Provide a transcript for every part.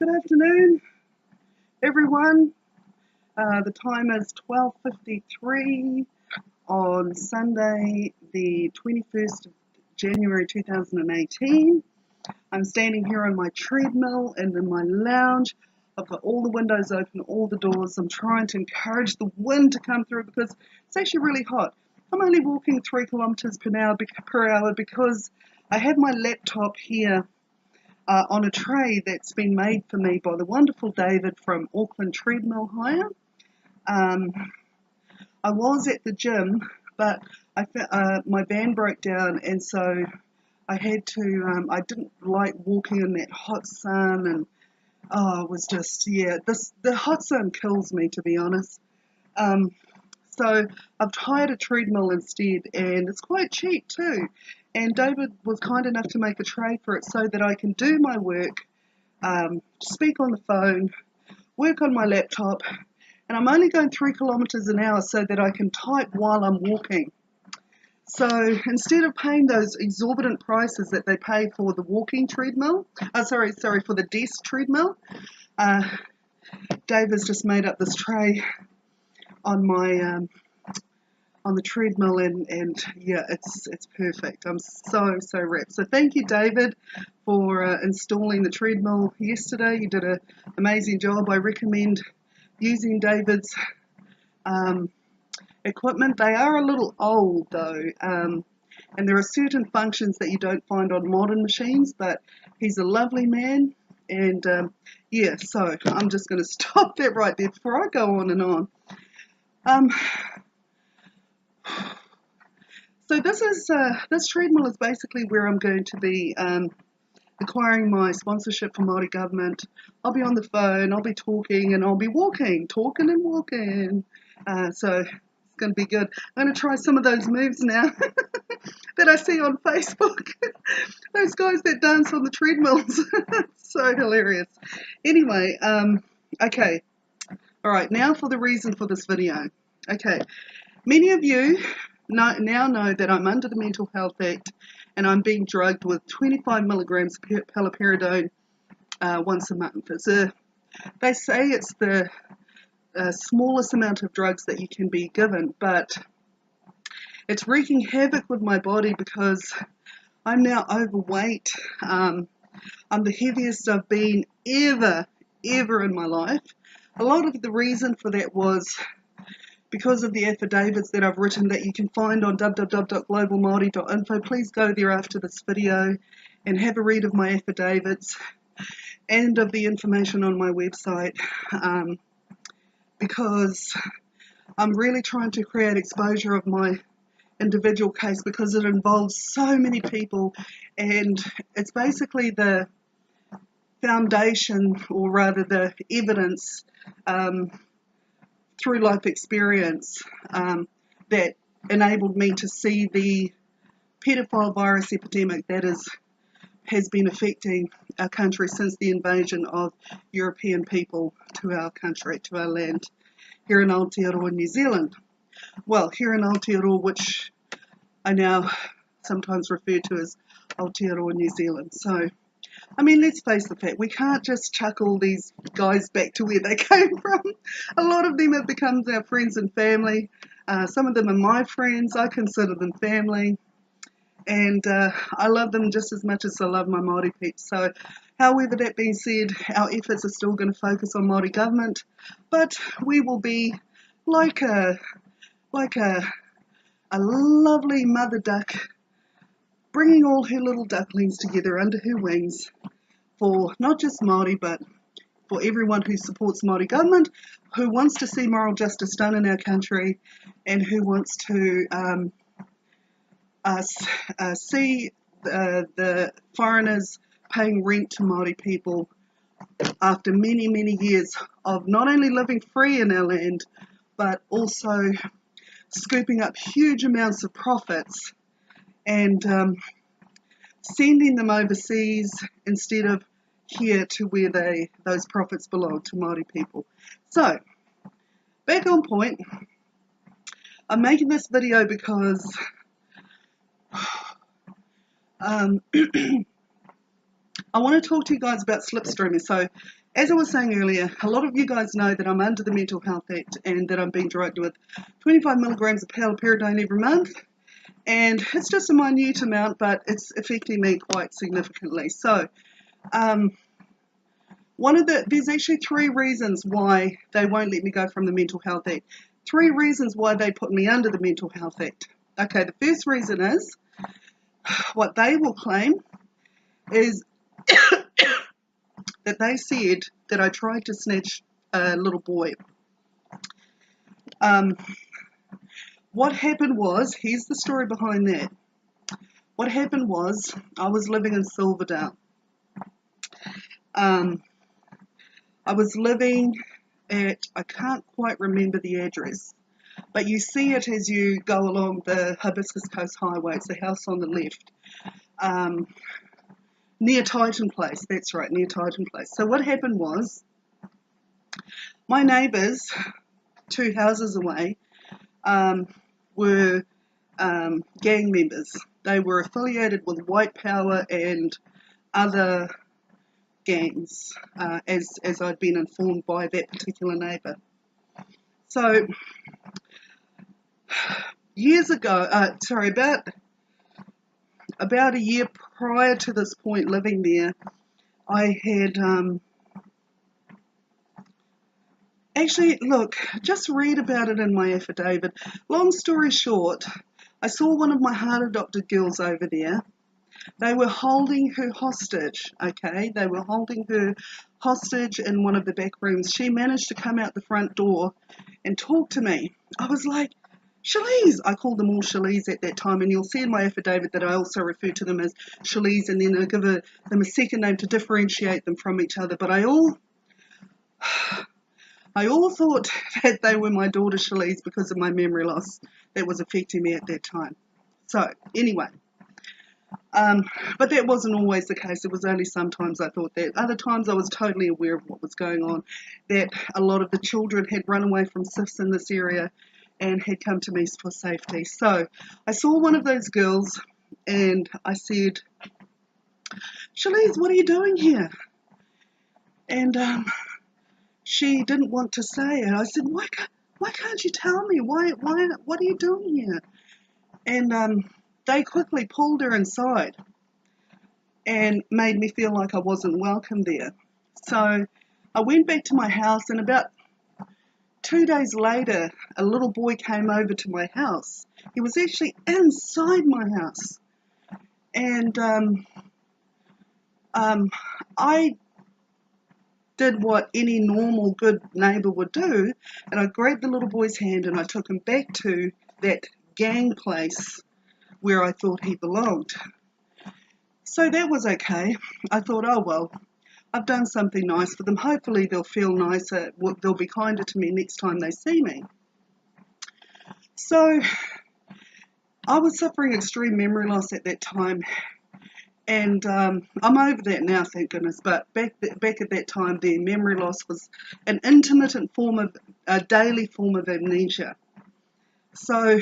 Good afternoon, everyone. The time is 12:53 on Sunday, the 21st of January 2018. I'm standing here on my treadmill and in my lounge. I've got all the windows open, all the doors. I'm trying to encourage the wind to come through because it's actually really hot. I'm only walking 3 kilometers per hour because I have my laptop here on a tray that's been made for me by the wonderful David from Auckland Treadmill Hire. I was at the gym, but my van broke down, and so I had to, I didn't like walking in that hot sun, and it was just, the hot sun kills me, to be honest. So I've hired a treadmill instead, and it's quite cheap too. And David was kind enough to make a tray for it so that I can do my work, speak on the phone, work on my laptop, and I'm only going 3 kilometers an hour so that I can type while I'm walking. So instead of paying those exorbitant prices that they pay for the walking treadmill, for the desk treadmill, Dave has just made up this tray on my on the treadmill, and yeah, it's perfect. I'm so wrapped. So thank you, David, for installing the treadmill yesterday. You did an amazing job. I recommend using David's equipment. They are a little old though, and there are certain functions that you don't find on modern machines, but he's a lovely man, and yeah, so I'm just going to stop that right there before I go on and on. So this treadmill is basically where I'm going to be acquiring my sponsorship for Māori government. I'll be on the phone, I'll be talking, and I'll be talking and walking. So it's going to be good. I'm going to try some of those moves now that I see on Facebook. Those guys that dance on the treadmills. So hilarious. Anyway, okay. All right, now for the reason for this video. Okay, many of you now know that I'm under the Mental Health Act and I'm being drugged with 25 milligrams of paliperidone once a month. They say it's the smallest amount of drugs that you can be given, but it's wreaking havoc with my body because I'm now overweight. I'm the heaviest I've been ever in my life. A lot of the reason for that was because of the affidavits that I've written that you can find on www.globalmaori.info. Please go there after this video and have a read of my affidavits and of the information on my website, because I'm really trying to create exposure of my individual case because it involves so many people, and it's basically the foundation, or rather the evidence, through life experience, that enabled me to see the pedophile virus epidemic that has been affecting our country since the invasion of European people to our country, to our land, here in Aotearoa, New Zealand. Well, here in Aotearoa, which I now sometimes refer to as Aotearoa, New Zealand. So, I mean, let's face the fact, we can't just chuck all these guys back to where they came from. A lot of them have become our friends and family. Some of them are my friends. I consider them family. And I love them just as much as I love my Māori peeps. So, however, that being said, our efforts are still going to focus on Māori government. But we will be like a lovely mother duck, bringing all her little ducklings together under her wings for not just Māori, but for everyone who supports Māori government, who wants to see moral justice done in our country, and who wants to see the foreigners paying rent to Māori people after many years of not only living free in our land, but also scooping up huge amounts of profits and sending them overseas instead of here to where those profits belong, to Māori people. So, back on point, I'm making this video because I want to talk to you guys about slipstreaming. So, as I was saying earlier, a lot of you guys know that I'm under the Mental Health Act and that I'm being drugged with 25 milligrams of haloperidol every month. And it's just a minute amount, but it's affecting me quite significantly. So, there's actually 3 reasons why they won't let me go from the Mental Health Act. 3 reasons why they put me under the Mental Health Act. Okay, the first reason is, what they will claim is that they said that I tried to snatch a little boy. What happened was, here's the story behind that. What happened was, I was living in Silverdale. I was living at, I can't quite remember the address, but you see it as you go along the Hibiscus Coast Highway. It's the house on the left. Near Titan Place, that's right, near Titan Place. So what happened was, my neighbours, 2 houses away, were gang members. They were affiliated with White Power and other gangs, as I'd been informed by that particular neighbour. So, years ago, about a year prior to this point living there, I had, actually, look, just read about it in my affidavit. Long story short, I saw one of my heart-adopted girls over there. They were holding her hostage, okay? They were holding her hostage in one of the back rooms. She managed to come out the front door and talk to me. I was like, Shalees. I called them all Shalees at that time, and you'll see in my affidavit that I also refer to them as Shalees, and then I give them a second name to differentiate them from each other. But I all thought that they were my daughter Shalees because of my memory loss that was affecting me at that time. So, anyway. But that wasn't always the case. It was only sometimes I thought that. Other times I was totally aware of what was going on, that a lot of the children had run away from SIFs in this area and had come to me for safety. So I saw one of those girls and I said, Shalees, what are you doing here? And she didn't want to say it. I said, why can't you tell me? What are you doing here? And they quickly pulled her inside and made me feel like I wasn't welcome there. So I went back to my house, and about 2 days later, a little boy came over to my house. He was actually inside my house. And I did what any normal good neighbour would do, and I grabbed the little boy's hand and I took him back to that gang place where I thought he belonged. So that was okay. I thought, oh well, I've done something nice for them. Hopefully they'll feel nicer, they'll be kinder to me next time they see me. So I was suffering extreme memory loss at that time, and I'm over that now, thank goodness, but back at that time, the memory loss was an intermittent form of, a daily form of amnesia. So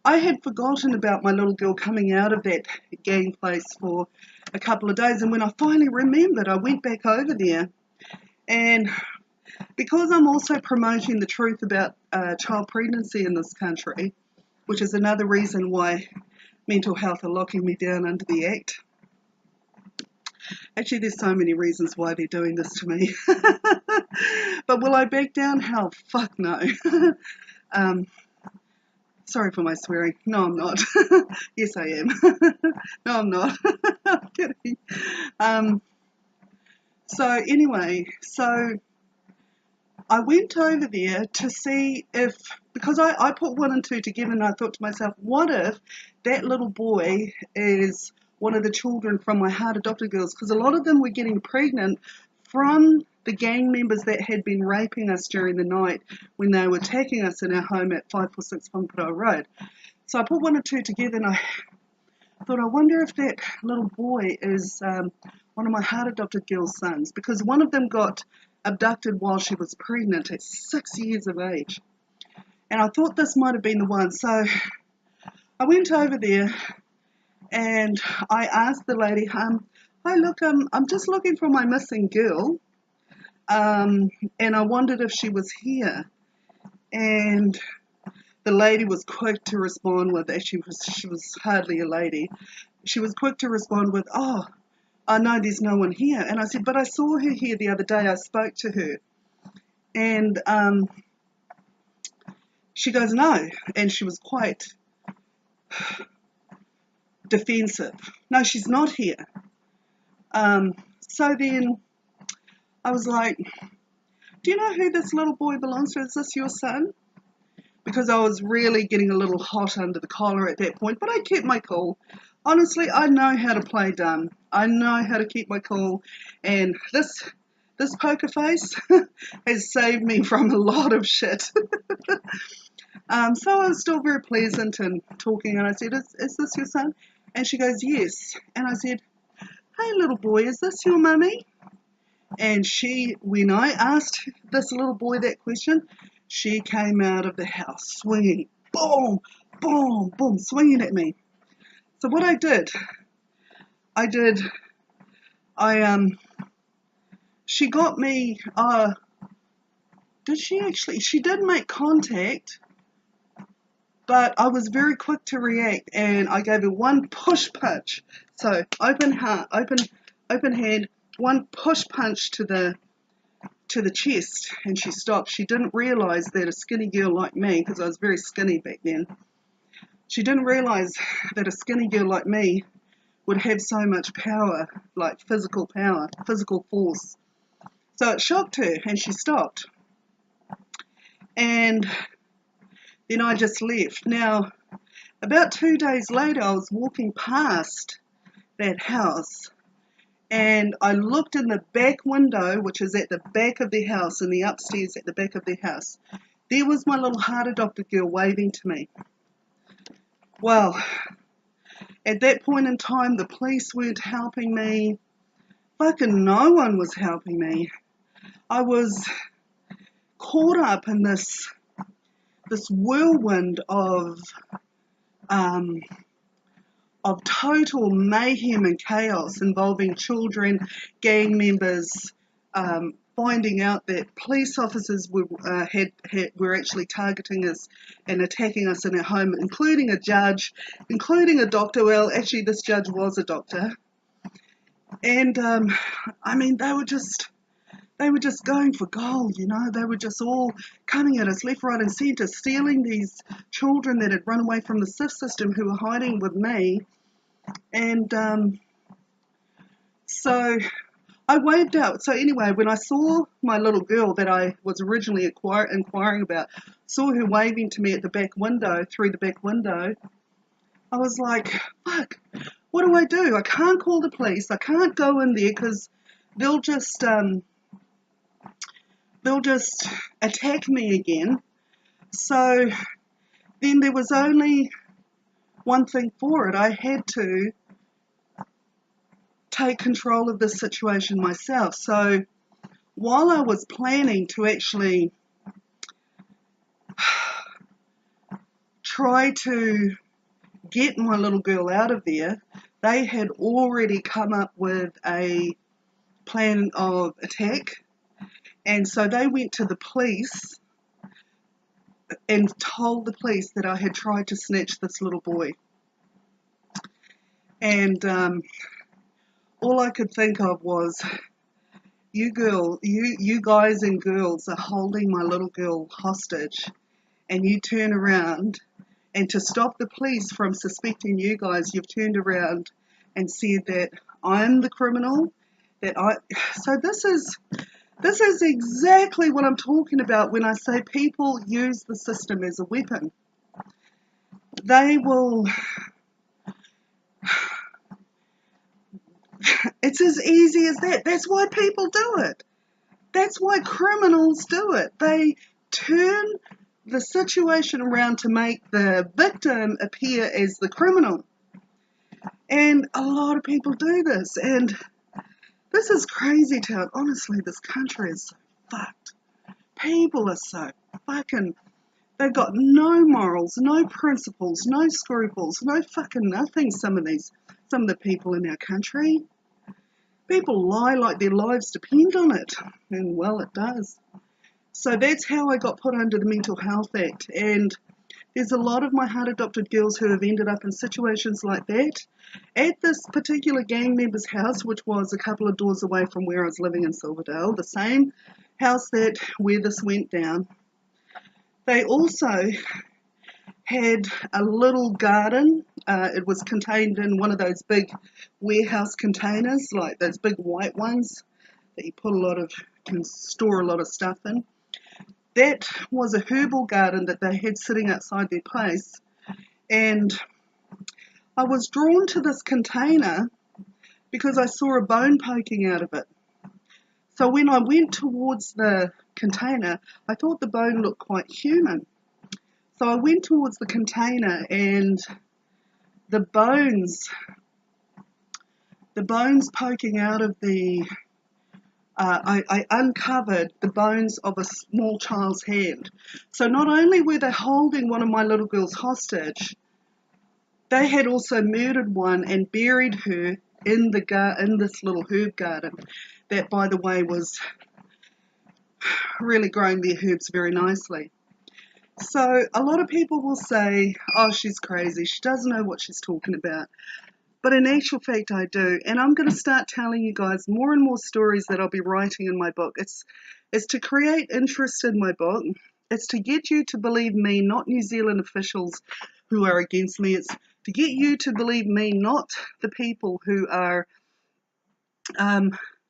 I had forgotten about my little girl coming out of that gang place for a couple of days, and when I finally remembered, I went back over there, and because I'm also promoting the truth about child pregnancy in this country, which is another reason why mental health are locking me down under the Act. Actually, there's so many reasons why they're doing this to me. But will I back down? Hell, fuck no. Sorry for my swearing. No, I'm not. Yes, I am. No, I'm not. I'm kidding. So anyway, I went over there to see if, because I put 1 and 2 together, and I thought to myself, what if that little boy is one of the children from my heart-adopted girls? Because a lot of them were getting pregnant from the gang members that had been raping us during the night when they were attacking us in our home at 546 Whampoa Road. So I put 1 and 2 together, and I thought, I wonder if that little boy is one of my heart-adopted girl's sons, because one of them got abducted while she was pregnant at 6 years of age. And I thought this might have been the one. So I went over there and I asked the lady, Hi, look, I'm just looking for my missing girl, and I wondered if she was here. And the lady was quick to respond with, she was hardly a lady. She was quick to respond with, "Oh, I know there's no one here." And I said, "But I saw her here the other day. I spoke to her." And she goes, "No," and she was quite defensive. "No, she's not here." So then I was like, "Do you know who this little boy belongs to? Is this your son?" Because I was really getting a little hot under the collar at that point, but I kept my cool. Honestly, I know how to play dumb. I know how to keep my cool, and this poker face has saved me from a lot of shit. So I was still very pleasant and talking, and I said, is this your son?" And she goes, "Yes." And I said, "Hey, little boy, is this your mummy?" And when I asked this little boy that question, she came out of the house swinging, boom, boom, boom, swinging at me. So what I did, she got me, she did make contact, but I was very quick to react, and I gave her one push punch. So open hand, one push punch to the chest, and she stopped. She didn't realize that a skinny girl like me, because I was very skinny back then, she didn't realize that a skinny girl like me would have so much power, like physical power, physical force. So it shocked her, and she stopped. And then I just left. Now, about 2 days later, I was walking past that house, and I looked in the back window, which is at the back of the house, in the upstairs at the back of the house. There was my little heart-adopted girl waving to me. Well, at that point in time, the police weren't helping me. Fucking no one was helping me. I was caught up in this whirlwind um, of total mayhem and chaos involving children, gang members, finding out that police officers were actually targeting us and attacking us in our home, including a judge, including a doctor. Well, actually, this judge was a doctor. And, I mean, they were just going for gold, you know. They were just all coming at us left, right and centre, stealing these children that had run away from the SIF system who were hiding with me. And so I waved out. So anyway, when I saw my little girl that I was originally inquiring about, saw her waving to me at the back window, through the back window, I was like, fuck, what do? I can't call the police. I can't go in there because they'll just attack me again. So then there was only one thing for it. I had to take control of this situation myself. So while I was planning to actually try to get my little girl out of there, they had already come up with a plan of attack. And so they went to the police and told the police that I had tried to snatch this little boy. And all I could think of was, you guys and girls are holding my little girl hostage, and you turn around, and to stop the police from suspecting you guys, you've turned around and said that I'm the criminal. So this is exactly what I'm talking about when I say people use the system as a weapon. They will. It's as easy as that. That's why people do it. That's why criminals do it. They turn the situation around to make the victim appear as the criminal. And a lot of people do this. And this is crazy town. Honestly, this country is so fucked. People are so fucking... They've got no morals, no principles, no scruples, no fucking nothing, some of the people in our country. People lie like their lives depend on it, and well, it does. So that's how I got put under the Mental Health Act, and there's a lot of my heart-adopted girls who have ended up in situations like that. At this particular gang member's house, which was a couple of doors away from where I was living in Silverdale, the same house that where this went down, they also had a little garden. It was contained in one of those big warehouse containers, like those big white ones that you put a lot of, can store a lot of stuff in. That was a herbal garden that they had sitting outside their place, and I was drawn to this container because I saw a bone poking out of it. So when I went towards the container, I thought the bone looked quite human. So I went towards the container, and the bones poking out of the, I uncovered the bones of a small child's hand. So not only were they holding one of my little girls hostage, they had also murdered one and buried her in this little herb garden that, by the way, was really growing their herbs very nicely. So a lot of people will say, oh, she's crazy, she doesn't know what she's talking about. But in actual fact, I do. And I'm going to start telling you guys more and more stories that I'll be writing in my book. It's to create interest in my book. It's to get you to believe me, not New Zealand officials who are against me. It's to get you to believe me, not the people who are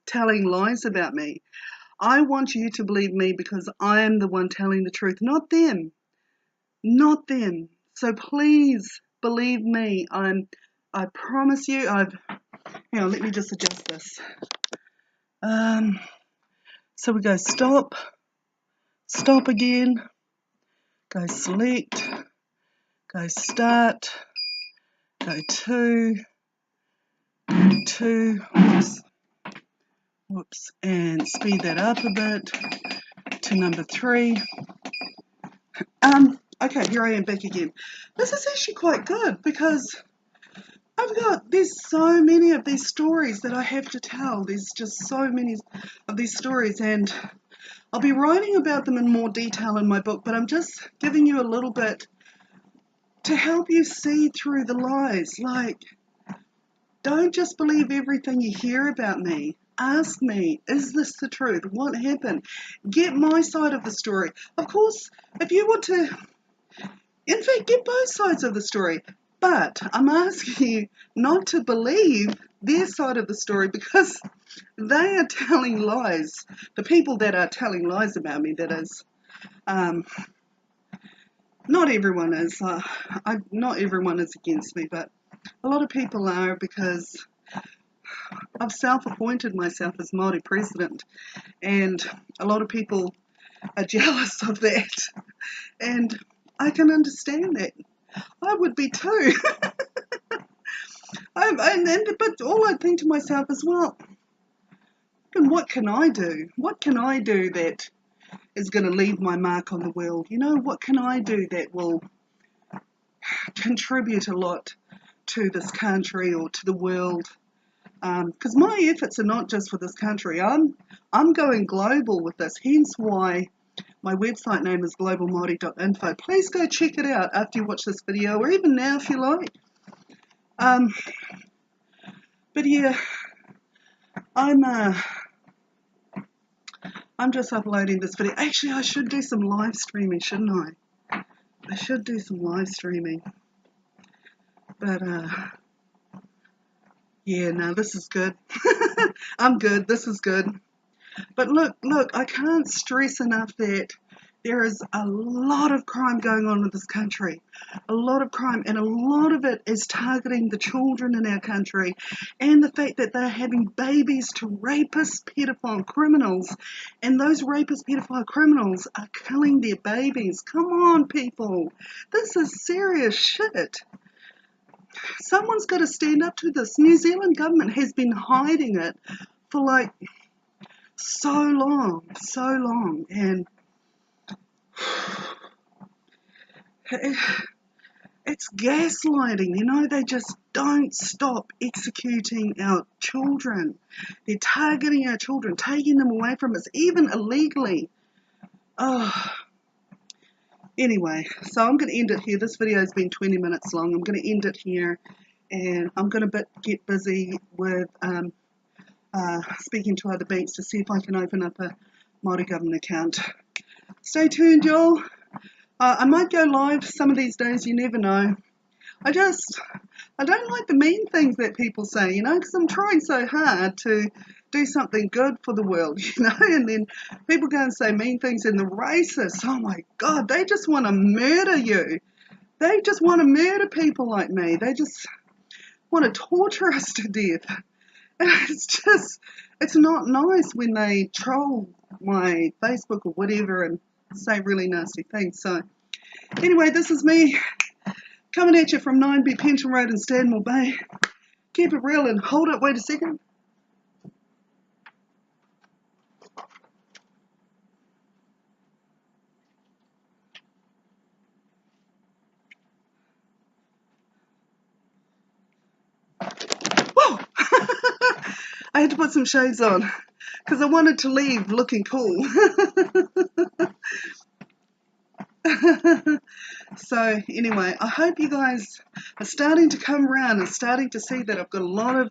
telling lies about me. I want you to believe me because I am the one telling the truth, not them. Not them. So please believe me. I promise you. Hang on, let me just adjust this. So we go stop again, go select, go start, go to, whoops, and speed that up a bit to number 3. Okay, here I am back again. This is actually quite good because there's so many of these stories that I have to tell. There's just so many of these stories, and I'll be writing about them in more detail in my book, but I'm just giving you a little bit to help you see through the lies. Like, don't just believe everything you hear about me. Ask me, is this the truth? What happened? Get my side of the story. Of course, if you want to, in fact, get both sides of the story. But I'm asking you not to believe their side of the story because they are telling lies. The people that are telling lies about me, that is. Not everyone is. Not everyone is against me, but a lot of people are because I've self-appointed myself as Māori president, and a lot of people are jealous of that, and I can understand that. I would be too. But all I think to myself is, well, and what can I do? What can I do that is going to leave my mark on the world? You know, what can I do that will contribute a lot to this country or to the world? Because my efforts are not just for this country. I'm going global with this, hence why my website name is globalmaori.info. Please go check it out after you watch this video, or even now if you like. But yeah, I'm just uploading this video. Actually, I should do some live streaming, shouldn't I? I should do some live streaming. But yeah, no, this is good. I'm good. This is good. But look, I can't stress enough that there is a lot of crime going on in this country. A lot of crime, and a lot of it is targeting the children in our country, and the fact that they're having babies to rapists, pedophile criminals, and those rapists, pedophile criminals are killing their babies. Come on, people. This is serious shit. Someone's got to stand up to this. New Zealand government has been hiding it for like so long, and It's gaslighting, you know, they just don't stop executing our children. They're targeting our children, taking them away from us, even illegally. Oh, anyway, so I'm going to end it here. This video has been 20 minutes long. I'm going to end it here, and I'm going to get busy with speaking to other banks to see if I can open up a Māori government account. Stay tuned, y'all. I might go live some of these days, you never know. I don't like the mean things that people say, you know, because I'm trying so hard to do something good for the world, you know, and then people go and say mean things, and the racists, oh my God, they just want to murder you. They just want to murder people like me. They just want to torture us to death. And it's not nice when they troll my Facebook or whatever and say really nasty things. So anyway, this is me coming at you from 9B Pension Road in Stanmore Bay. Keep it real and hold up, wait a second. Whoa! I had to put some shades on because I wanted to leave looking cool. So anyway, I hope you guys are starting to come around and starting to see that I've got a lot of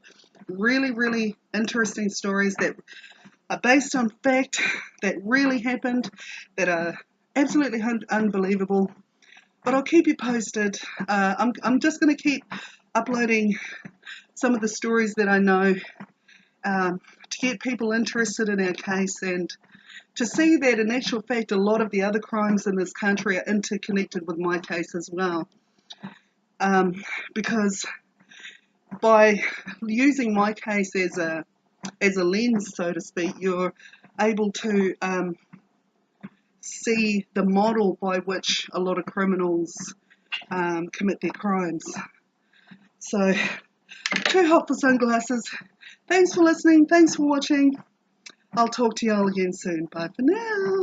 really, really interesting stories that are based on fact, that really happened, that are absolutely unbelievable. But I'll keep you posted. I'm just going to keep uploading some of the stories that I know to get people interested in our case, and to see that in actual fact a lot of the other crimes in this country are interconnected with my case as well. Because by using my case as a lens, so to speak, you're able to see the model by which a lot of criminals commit their crimes. So, too hot for sunglasses. Thanks for listening. Thanks for watching. I'll talk to you all again soon. Bye for now.